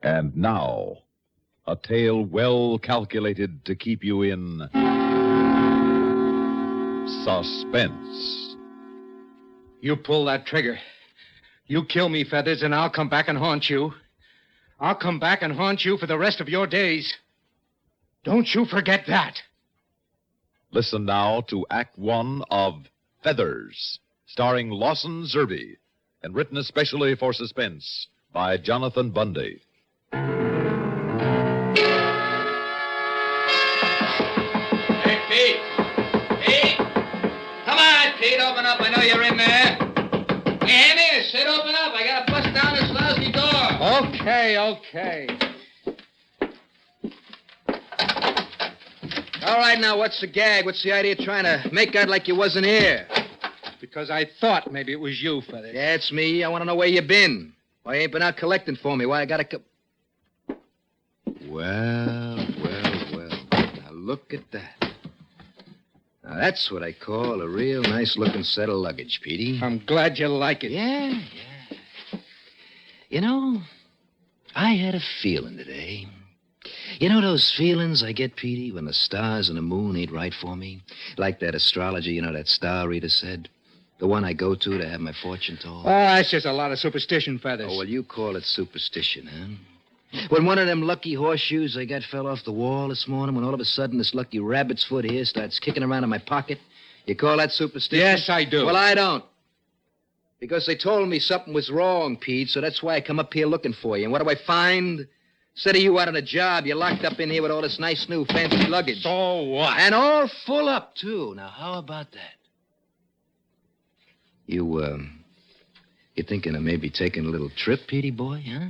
And now, a tale well calculated to keep you in suspense. You pull that trigger. You kill me, Feathers, and I'll come back and haunt you. I'll come back and haunt you for the rest of your days. Don't you forget that. Listen now to Act One of Feathers, starring Lawson Zerbe, and written especially for Suspense by Jonathan Bundy. Hey, Pete! Pete! Come on, Pete, open up. I know you're in there. Hey, Andy, sit, open up. I gotta bust down this lousy door. Okay. All right, now, what's the gag? What's the idea of trying to make out like you wasn't here? Because I thought maybe it was you, Feathers. Yeah, it's me. I want to know where you been. Why you ain't been out collecting for me? Why I gotta Well. Now, look at that. Now, that's what I call a real nice-looking set of luggage, Petey. I'm glad you like it. Yeah. You know, I had a feeling today. You know those feelings I get, Petey, when the stars and the moon ain't right for me? Like that astrology, that star reader said? The one I go to have my fortune told? Oh, that's just a lot of superstition, Feathers. Oh, well, you call it superstition, huh? When one of them lucky horseshoes I got fell off the wall this morning, when all of a sudden this lucky rabbit's foot here starts kicking around in my pocket, you call that superstition? Yes, I do. Well, I don't. Because they told me something was wrong, Pete, so that's why I come up here looking for you. And what do I find? Instead of you out on a job, you're locked up in here with all this nice new fancy luggage. So what? And all full up, too. Now, how about that? You thinking of maybe taking a little trip, Petey boy, huh?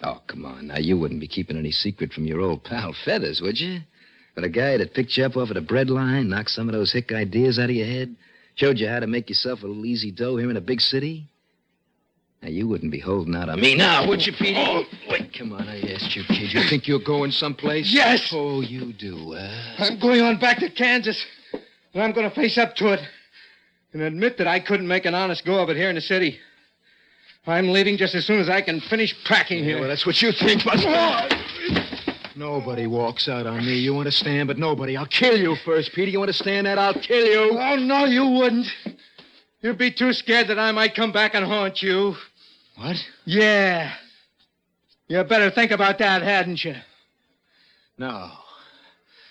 Oh, come on. Now, you wouldn't be keeping any secret from your old pal Feathers, would you? But a guy that picked you up off of the bread line, knocked some of those hick ideas out of your head, showed you how to make yourself a little easy dough here in a big city? Now, you wouldn't be holding out on me now, would you, Petey? Oh, wait, come on, I asked you, kid. You think you're going someplace? Yes! Oh, you do, I'm going on back to Kansas, and I'm going to face up to it and admit that I couldn't make an honest go of it here in the city. I'm leaving just as soon as I can finish packing here. Well, that's what you think, but... Nobody walks out on me, you understand? But nobody. I'll kill you first, Petey. You understand that? I'll kill you. Oh, no, you wouldn't. You'd be too scared that I might come back and haunt you. What? Yeah. You better think about that, hadn't you? No,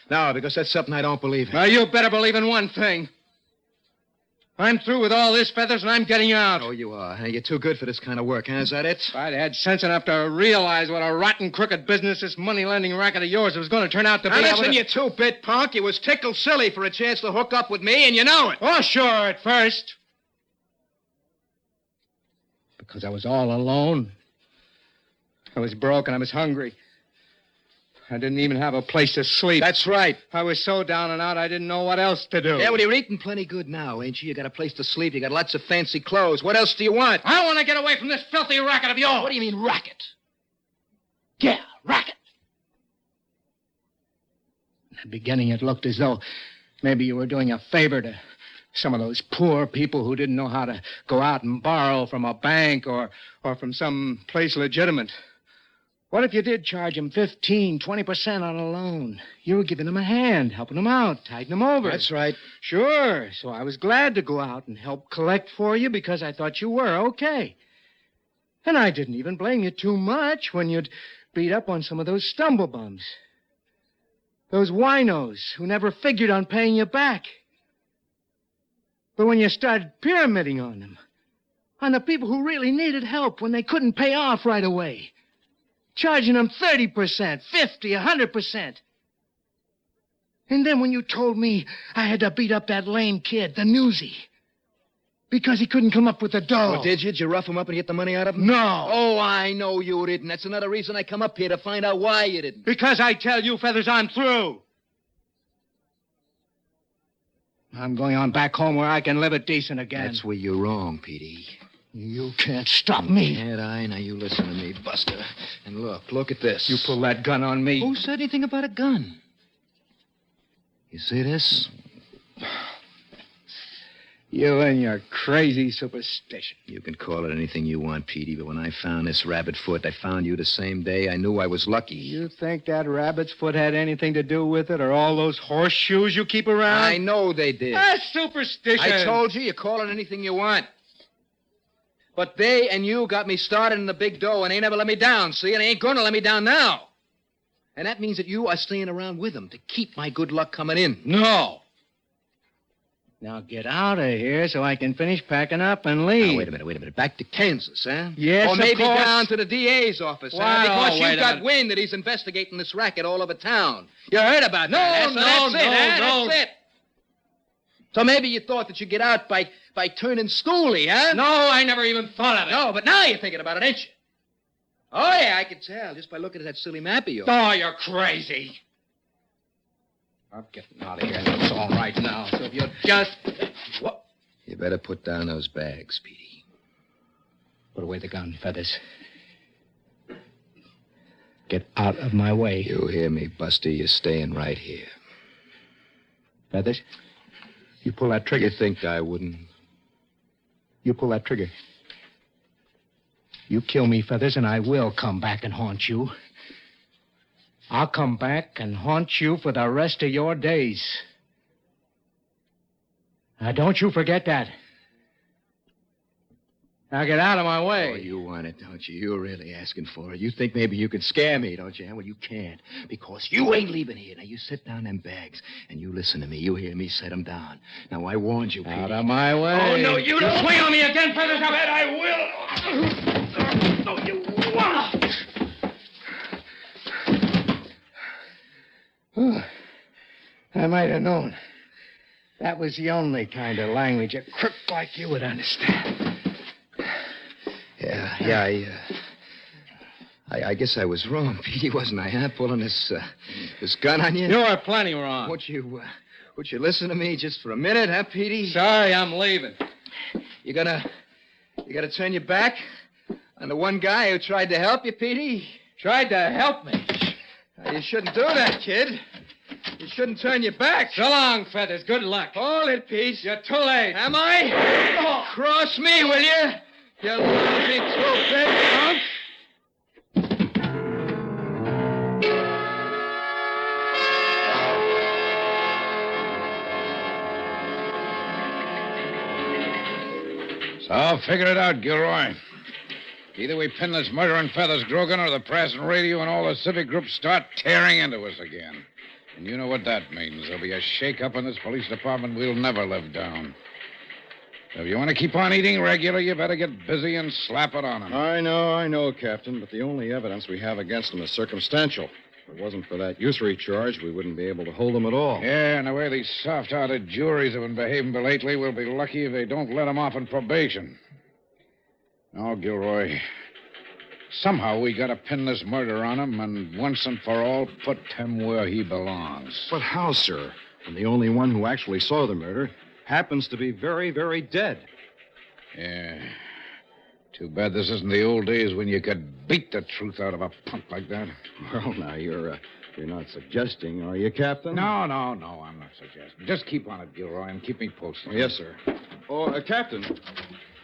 because that's something I don't believe in. Now, you better believe in one thing. I'm through with all this, Feathers, and I'm getting out. Oh, you are. Huh? You're too good for this kind of work, huh? Is that it? If I'd had sense enough to realize what a rotten, crooked business this money-lending racket of yours was going to turn out to be. Now, listen, you two-bit punk. You was tickled silly for a chance to hook up with me, and you know it. Oh, sure, at first. Because I was all alone. I was broke and I was hungry. I didn't even have a place to sleep. That's right. I was so down and out I didn't know what else to do. Yeah, well, you're eating plenty good now, ain't you? You got a place to sleep. You got lots of fancy clothes. What else do you want? I want to get away from this filthy racket of yours. What do you mean, racket? Yeah, racket. In the beginning, it looked as though maybe you were doing a favor to some of those poor people who didn't know how to go out and borrow from a bank or from some place legitimate. What if you did charge them 15, 20% on a loan? You were giving them a hand, helping them out, tiding them over. That's right. Sure. So I was glad to go out and help collect for you because I thought you were okay. And I didn't even blame you too much when you'd beat up on some of those stumblebums. Those winos who never figured on paying you back. But when you started pyramiding on them, on the people who really needed help when they couldn't pay off right away, charging them 30%, 50%, 100%. And then when you told me I had to beat up that lame kid, the newsie, because he couldn't come up with the dough. Oh, did you? Did you rough him up and get the money out of him? No. Oh, I know you didn't. That's another reason I come up here, to find out why you didn't. Because I tell you, Feathers, I'm through. I'm going on back home where I can live it decent again. That's where you're wrong, Petey. You can't stop me. Can't I? Now, you listen to me, Buster. And look at this. You pull that gun on me. Who said anything about a gun? You see this? You and your crazy superstition. You can call it anything you want, Petey, but when I found this rabbit foot, I found you the same day. I knew I was lucky. You think that rabbit's foot had anything to do with it, or all those horseshoes you keep around? I know they did. That's superstition. I told you call it anything you want. But they and you got me started in the big dough and ain't never let me down, see? And they ain't gonna let me down now. And that means that you are staying around with them to keep my good luck coming in. No. Now get out of here so I can finish packing up and leave. Now, wait a minute. Back to Kansas, huh? Yes, or maybe of course. down to the DA's office, Wow, huh? Because wait you a got minute. wind that he's investigating this racket all over town. You heard about that? No, That's it. So maybe you thought that you'd get out by turning schooly, huh? No, I never even thought of it. No, but now you're thinking about it, ain't you? Oh, yeah, I can tell just by looking at that silly map of yours. Oh, you're crazy. I'm getting out of here. It's all right now. So if you'll just... What? You better put down those bags, Petey. Put away the gun, Feathers. Get out of my way. You hear me, Buster? You're staying right here. Feathers, you pull that trigger. You think I wouldn't? You pull that trigger. You kill me, Feathers, and I will come back and haunt you. I'll come back and haunt you for the rest of your days. Now, don't you forget that. Now, get out of my way. Oh, you want it, don't you? You're really asking for it. You think maybe you could scare me, don't you? Well, you can't, because you ain't leaving here. Now, you set down them bags, and you listen to me. You hear me set them down. Now, I warned you, Petey. Out of my way. Oh, no, you don't. Swing on me again, Feathers. I bet I will. No, you won't. I might have known. That was the only kind of language a crook like you would understand. Yeah, I guess I was wrong, Petey, wasn't I, huh? Pulling this gun on you? You were plenty wrong. Won't you listen to me just for a minute, huh, Petey? Sorry, I'm leaving. You gonna turn your back on the one guy who tried to help you, Petey? Tried to help me. Now, you shouldn't do that, kid. You shouldn't turn your back. So long, Feathers. Good luck. Hold it, Pete. You're too late. Am I? Oh. Cross me, will you? You lousy two-bit punk. So, figure it out, Gilroy. Either we pin this murder on Feathers Grogan, or the press and radio and all the civic groups start tearing into us again. And you know what that means. There'll be a shake-up in this police department we'll never live down. So if you want to keep on eating regular, you better get busy and slap it on them. I know, Captain, but the only evidence we have against them is circumstantial. If it wasn't for that usury charge, we wouldn't be able to hold them at all. Yeah, and the way these soft-hearted juries have been behaving lately, we'll be lucky if they don't let them off on probation. No, Gilroy. Somehow we gotta pin this murder on him and once and for all put him where he belongs. But how, sir? When the only one who actually saw the murder happens to be very, very dead. Yeah. Too bad this isn't the old days when you could beat the truth out of a punk like that. Well, now, you're not suggesting, are you, Captain? No, I'm not suggesting. Just keep on it, Gilroy, and keep me posted. Yes, sir. Oh, Captain,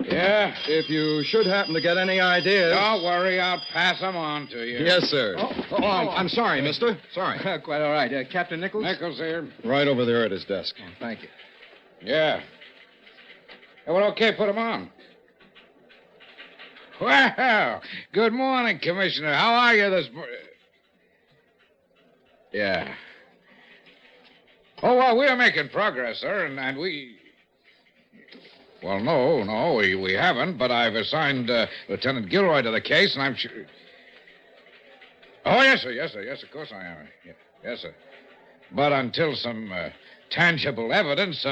Yeah? if you should happen to get any ideas... Don't worry, I'll pass them on to you. Yes, sir. I'm sorry, mister. Sorry. Quite all right. Captain Nichols? Nichols here. Right over there at his desk. Oh, thank you. Yeah. Well, okay, put them on. Well, good morning, Commissioner. How are you this morning? Yeah. Oh, well, we're making progress, sir, and we... Well, no, we haven't, but I've assigned Lieutenant Gilroy to the case, and I'm sure... Oh, yes, sir, of course I am. Yes, sir. But until some tangible evidence,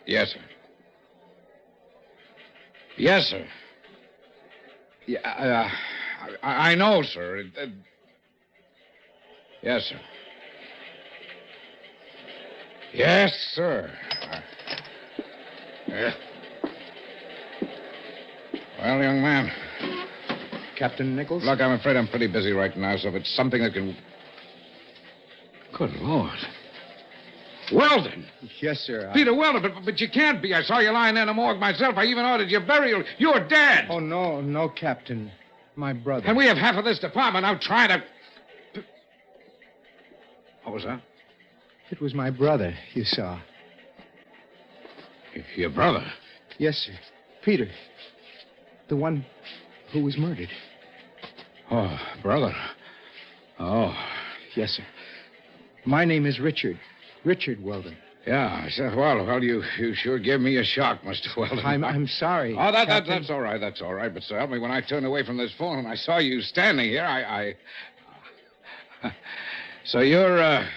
Yes, sir. Yes, sir. Yeah, I know, sir. Yes, sir. Yes, sir. Yeah. Well, young man. Captain Nichols? Look, I'm afraid I'm pretty busy right now, so if it's something that can... Good Lord. Weldon! Yes, sir. Peter Weldon, but you can't be. I saw you lying there in the morgue myself. I even ordered your burial. You're dead. Oh, no, Captain. My brother. And we have half of this department out trying to... What was that? It was my brother you saw. Your brother? Yes, sir. Peter. The one who was murdered. Oh, brother. Oh. Yes, sir. My name is Richard. Richard Weldon. Yeah, I said, well, you sure gave me a shock, Mr. Weldon. I'm sorry. Oh, Captain. that's all right. That's all right. But so help me, when I turned away from this phone and I saw you standing here, I... So you're,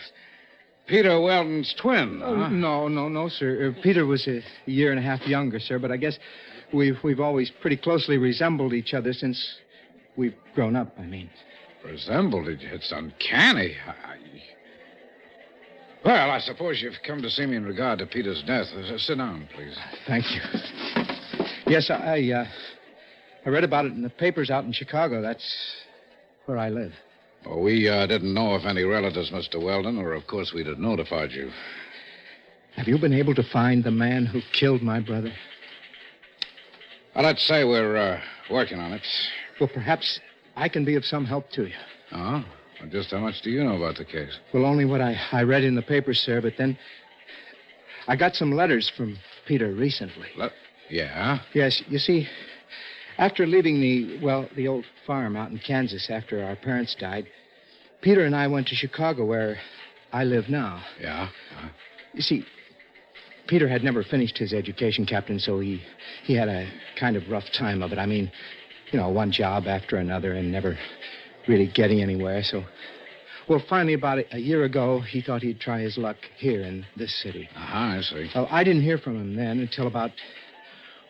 Peter Weldon's twin, Oh, huh? no, sir. Peter was a year and a half younger, sir, but I guess we've always pretty closely resembled each other since we've grown up, I mean. Resembled? It's uncanny. Well, I suppose you've come to see me in regard to Peter's death. Sit down, please. Thank you. Yes, I read about it in the papers out in Chicago. That's where I live. Well, we didn't know if any relatives, Mr. Weldon, or of course we'd have notified you. Have you been able to find the man who killed my brother? Well, let's say we're working on it. Well, perhaps I can be of some help to you. Oh? Well, just how much do you know about the case? Well, only what I read in the papers, sir, but then I got some letters from Peter recently. Yeah? Yes, you see, after leaving the old farm out in Kansas after our parents died, Peter and I went to Chicago, where I live now. Yeah? You see, Peter had never finished his education, Captain, so he had a kind of rough time of it. I mean, one job after another and never really getting anywhere, so... Well, finally, about a year ago, he thought he'd try his luck here in this city. I see. Well, I didn't hear from him then until about,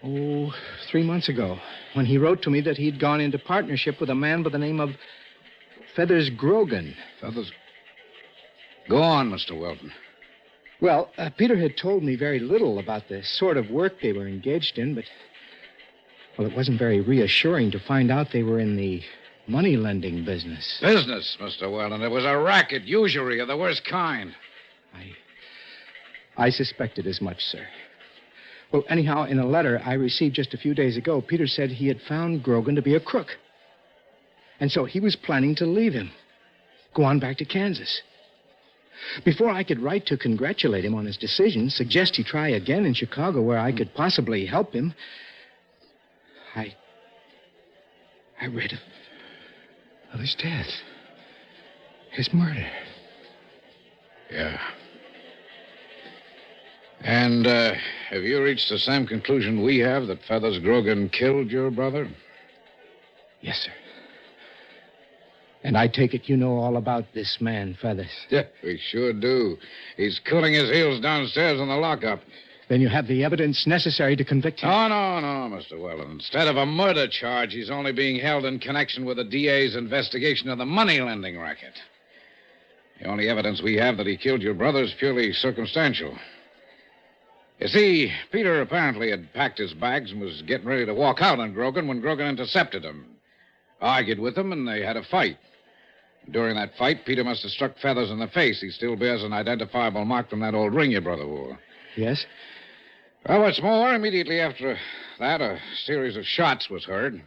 3 months ago, when he wrote to me that he'd gone into partnership with a man by the name of Feathers Grogan. Feathers? Go on, Mr. Weldon. Well, Peter had told me very little about the sort of work they were engaged in, but... Well, it wasn't very reassuring to find out they were in the money-lending business. Business, Mr. Weldon. It was a racket, usury of the worst kind. I suspected as much, sir. Well, anyhow, in a letter I received just a few days ago, Peter said he had found Grogan to be a crook. And so he was planning to leave him, go on back to Kansas. Before I could write to congratulate him on his decision, suggest he try again in Chicago where I could possibly help him, I read of his death. His murder. Yeah. And, have you reached the same conclusion we have, that Feathers Grogan killed your brother? Yes, sir. And I take it you know all about this man, Feathers. Yeah, we sure do. He's cooling his heels downstairs in the lockup. Then you have the evidence necessary to convict him? Oh, no, Mr. Weldon. Instead of a murder charge, he's only being held in connection with the DA's investigation of the money-lending racket. The only evidence we have that he killed your brother is purely circumstantial. You see, Peter apparently had packed his bags and was getting ready to walk out on Grogan when Grogan intercepted him. Argued with him, and they had a fight. During that fight, Peter must have struck Feathers in the face. He still bears an identifiable mark from that old ring your brother wore. Yes? Well, what's more, immediately after that, a series of shots was heard.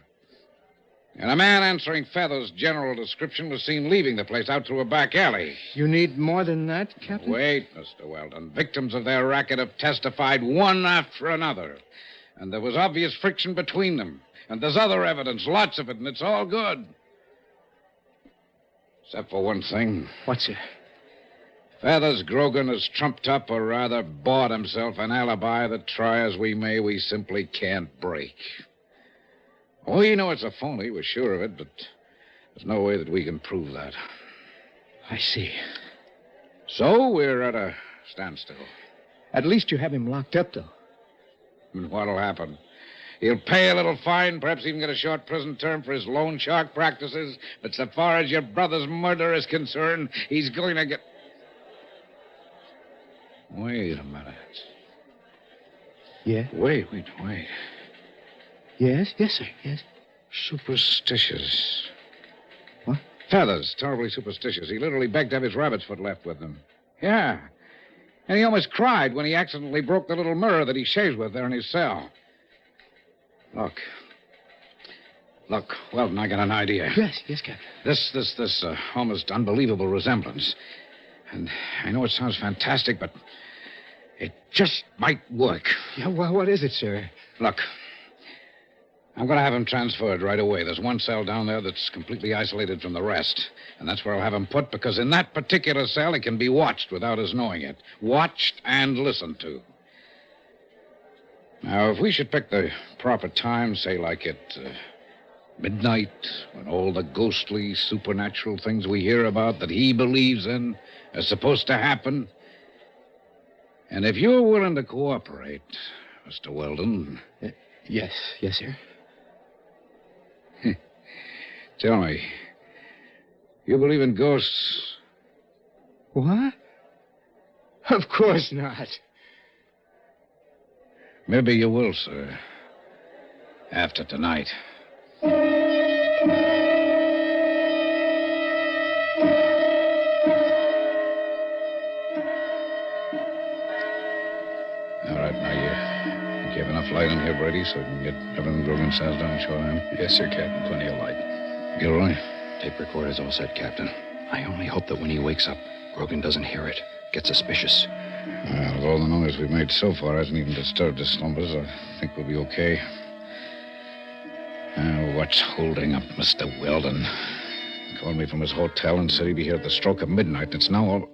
And a man answering Feathers' general description was seen leaving the place out through a back alley. You need more than that, Captain? Wait, Mr. Weldon. Victims of their racket have testified one after another. And there was obvious friction between them. And there's other evidence, lots of it, and it's all good. Except for one thing. What's it? Feathers Grogan has trumped up, or rather bought himself, an alibi that, try as we may, we simply can't break. We know it's a phony, we're sure of it, but there's no way that we can prove that. I see. So we're at a standstill. At least you have him locked up, though. And what'll happen? He'll pay a little fine, perhaps even get a short prison term for his loan shark practices, but so far as your brother's murder is concerned, he's going to get... Wait a minute. Yeah? Wait. Yes, sir, yes. Superstitious. What? Feathers, terribly superstitious. He literally begged to have his rabbit's foot left with him. Yeah. And he almost cried when he accidentally broke the little mirror that he shaves with there in his cell. Look, Weldon, I got an idea. Yes, Captain. This almost unbelievable resemblance. And I know it sounds fantastic, but it just might work. Yeah, well, what is it, sir? Look, I'm going to have him transferred right away. There's one cell down there that's completely isolated from the rest. And that's where I'll have him put, because in that particular cell, he can be watched without his knowing it. Watched and listened to. Now, if we should pick the proper time, say like at midnight, when all the ghostly, supernatural things we hear about that he believes in are supposed to happen. And if you're willing to cooperate, Mr. Weldon. Yes, sir. Tell me, you believe in ghosts? What? Of course not. Maybe you will, sir. After tonight. All right, now you have enough light in here, Brady, so we can get everything Grogan says down shoreline? Yes, sir, Captain. Plenty of light. Gilroy? Tape recorder's all set, Captain. I only hope that when he wakes up, Grogan doesn't hear it. Get suspicious. Well, of all the noise we've made so far hasn't even disturbed his slumbers. I think we'll be okay. What's holding up Mr. Weldon? He called me from his hotel and said he'd be here at the stroke of midnight. It's now all...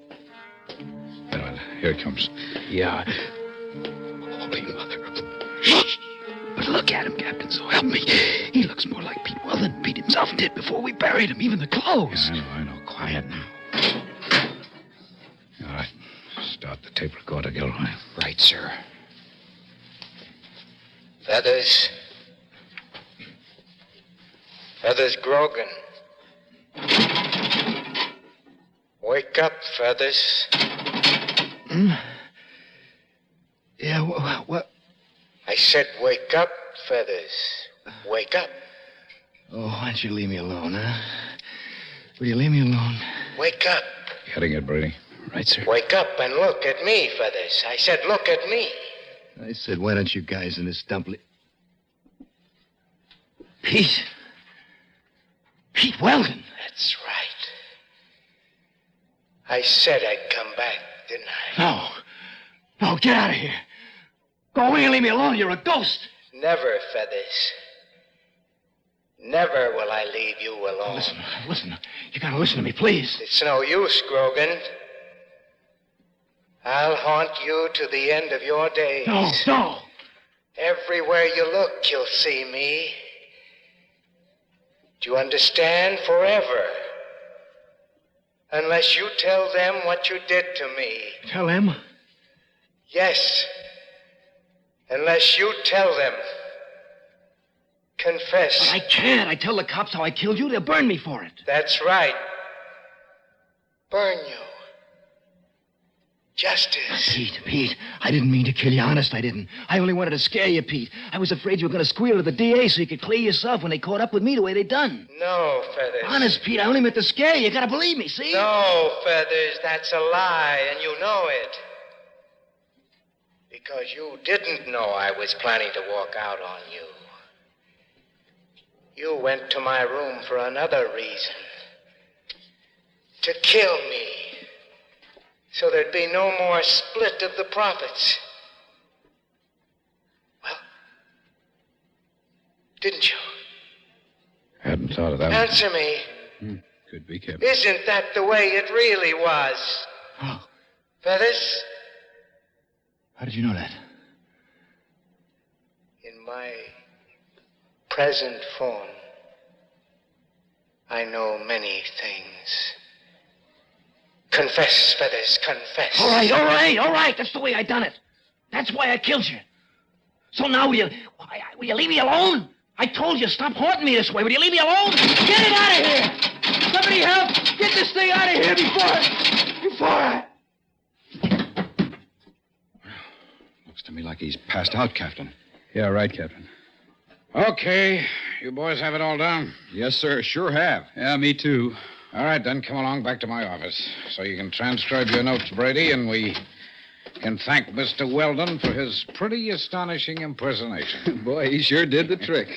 Wait a minute. Here it comes. Yeah. Holy mother. Shh. But look at him, Captain, so help me. He looks more like Pete Weldon than Pete himself did before we buried him, even the clothes. Yeah, I know. Quiet now. All right. Start the tape recorder, Gilroy. Right, sir. Feathers. Feathers Grogan. Wake up, Feathers. Yeah, what? I said wake up, Feathers. Wake up. Oh, why don't you leave me alone, huh? Will you leave me alone? Wake up. Getting it, Brady. Right, sir. Wake up and look at me, Feathers. I said look at me. I said, why don't you guys in this dumpling... Pete. Pete Weldon. That's right. I said I'd come back, didn't I? No, get out of here. Go away and leave me alone. You're a ghost. Never, Feathers. Never will I leave you alone. Listen. You gotta listen to me, please. It's no use, Grogan. I'll haunt you to the end of your days. No. Everywhere you look, you'll see me. Do you understand? Forever. Unless you tell them what you did to me. Tell them? Yes. Unless you tell them. Confess. But I can't. I tell the cops how I killed you, they'll burn me for it. That's right. Burn you. Justice. Pete, I didn't mean to kill you. Honest, I didn't. I only wanted to scare you, Pete. I was afraid you were going to squeal to the DA so you could clear yourself when they caught up with me the way they done. No, Feathers. Honest, Pete, I only meant to scare you. You got to believe me, see? No, Feathers, that's a lie, and you know it. Because you didn't know I was planning to walk out on you. You went to my room for another reason. To kill me. So there'd be no more split of the profits. Well, didn't you? Hadn't thought of that. Answer me. Could be, Captain. Isn't that the way it really was? Oh, Feathers? how did you know that? In my present form, I know many things. Confess, Feathers, confess. All right. That's the way I done it. That's why I killed you. So now will you leave me alone? I told you, stop haunting me this way. Will you leave me alone? Get it out of here! Somebody help! Get this thing out of here before I... Looks to me like he's passed out, Captain. Yeah, right, Captain. Okay. You boys have it all down? Yes, sir. Sure have. Yeah, me too. All right, then come along back to my office so you can transcribe your notes, Brady, and we can thank Mr. Weldon for his pretty astonishing impersonation. Boy, he sure did the trick.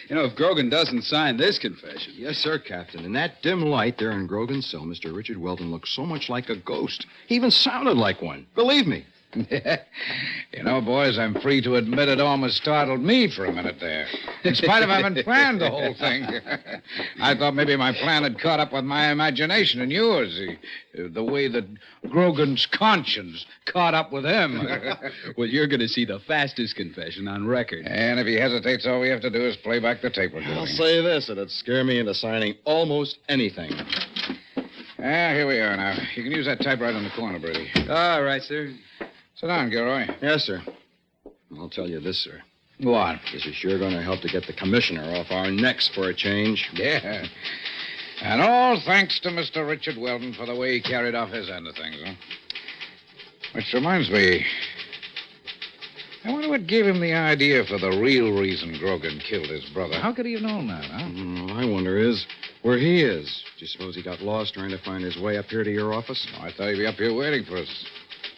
If Grogan doesn't sign this confession. Yes, sir, Captain. In that dim light there in Grogan's cell, Mr. Richard Weldon looked so much like a ghost. He even sounded like one. Believe me. Boys, I'm free to admit it almost startled me for a minute there. In spite of having planned the whole thing. I thought maybe my plan had caught up with my imagination and yours. The way that Grogan's conscience caught up with him. Well, you're going to see the fastest confession on record. And if he hesitates, all we have to do is play back the tape recording. I'll say this, it'd scare me into signing almost anything. Here we are now. You can use that typewriter in the corner, Brady. All right, sir. Sit down, Gilroy. Yes, sir. I'll tell you this, sir. What? This is sure going to help to get the commissioner off our necks for a change. Yeah. And all thanks to Mr. Richard Weldon for the way he carried off his end of things, huh? Which reminds me, I wonder what gave him the idea for the real reason Grogan killed his brother. How could he have known that, huh? All I wonder is where he is. Do you suppose he got lost trying to find his way up here to your office? I thought he'd be up here waiting for us.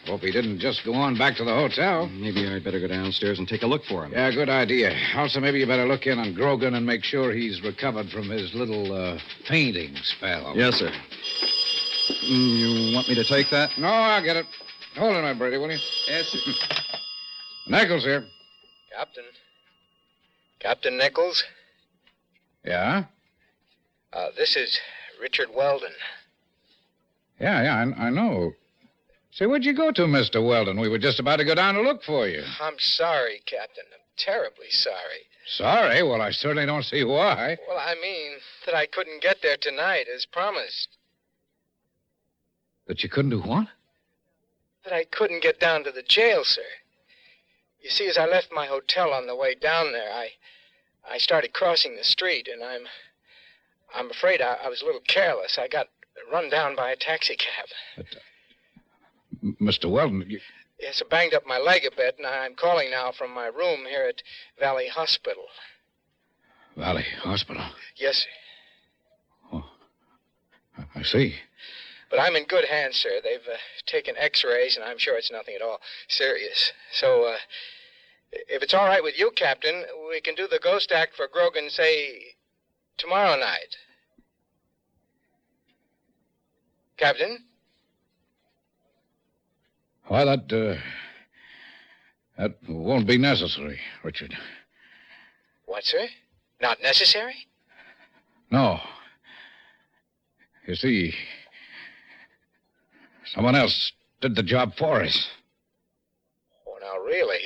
Hope he didn't just go on back to the hotel. Maybe I'd better go downstairs and take a look for him. Yeah, good idea. Also, maybe you better look in on Grogan and make sure he's recovered from his little fainting spell. Yes, sir. You want me to take that? No, I'll get it. Hold it a minute, Brady, will you? Yes, sir. Nichols here. Captain Nichols? Yeah? This is Richard Weldon. Yeah, I know. Say, where'd you go to, Mr. Weldon? We were just about to go down to look for you. I'm sorry, Captain. I'm terribly sorry. Sorry? Well, I certainly don't see why. Well, I mean that I couldn't get there tonight as promised. That you couldn't do what? That I couldn't get down to the jail, sir. You see, as I left my hotel on the way down there, I started crossing the street, and I'm afraid I was a little careless. I got run down by a taxicab. But, Mr. Weldon, you... Yes, I banged up my leg a bit, and I'm calling now from my room here at Valley Hospital. Valley Hospital? Yes, sir. Oh, I see. But I'm in good hands, sir. They've taken x-rays, and I'm sure it's nothing at all serious. So, if it's all right with you, Captain, we can do the ghost act for Grogan, say, tomorrow night. Captain? Why, that won't be necessary, Richard. What, sir? Not necessary? No. You see, someone else did the job for us. Oh, now, really?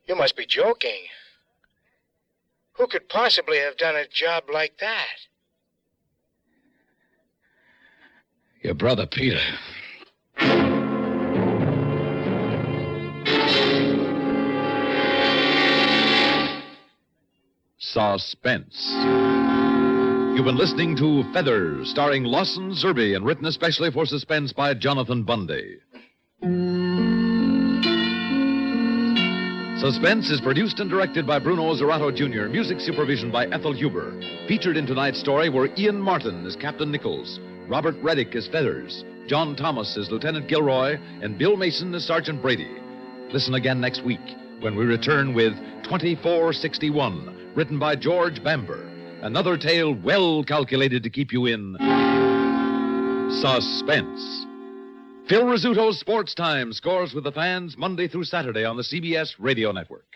You must be joking. Who could possibly have done a job like that? Your brother, Peter. Suspense. You've been listening to Feathers, starring Lawson Zerbe and written especially for Suspense by Jonathan Bundy. Suspense is produced and directed by Bruno Zerato Jr., music supervision by Ethel Huber. Featured in tonight's story were Ian Martin as Captain Nichols, Robert Reddick as Feathers, John Thomas as Lieutenant Gilroy, and Bill Mason as Sergeant Brady. Listen again next week when we return with 2461, written by George Bamber. Another tale well calculated to keep you in suspense. Phil Rizzuto's Sports Time scores with the fans Monday through Saturday on the CBS Radio Network.